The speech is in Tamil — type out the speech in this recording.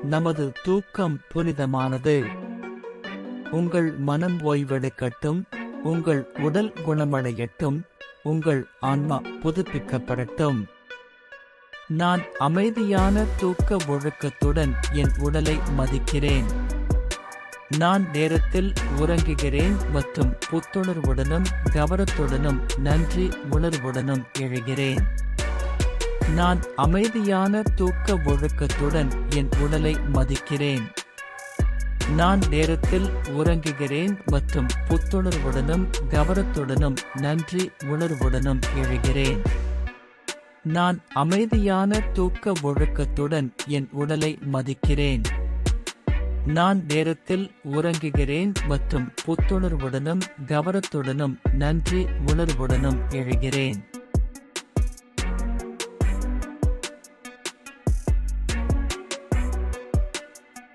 நமது தூக்கம் புனிதமானது. உங்கள் மனம் ஓய்வெடுக்கட்டும், உங்கள் உடல் குணமடையட்டும், உங்கள் ஆன்மா புதுப்பிக்கப்படட்டும். நான் அமைதியான தூக்க ஒழுக்கத்துடன் என் உடலை மதிக்கிறேன். நான் நேரத்தில் உறங்குகிறேன் மற்றும் புத்துணர்வுடனும் கவனத்துடனும் நன்றி உணர்வுடனும் எழுகிறேன். நான் அமைதியான தூக்க ஒழுக்கத்துடன் என் உடலை மதிக்கிறேன். நான் நேரத்தில் உறங்குகிறேன் மற்றும் புத்துணர்வுடனும் கவனத்துடனும் நன்றி உணர்வுடனும் எழுகிறேன். நான் அமைதியான தூக்க ஒழுக்கத்துடன் என் உடலை மதிக்கிறேன். நான் நேரத்தில் உறங்குகிறேன் மற்றும் புத்துணர்வுடனும் கவனத்துடனும் நன்றி உணர்வுடனும் எழுகிறேன்.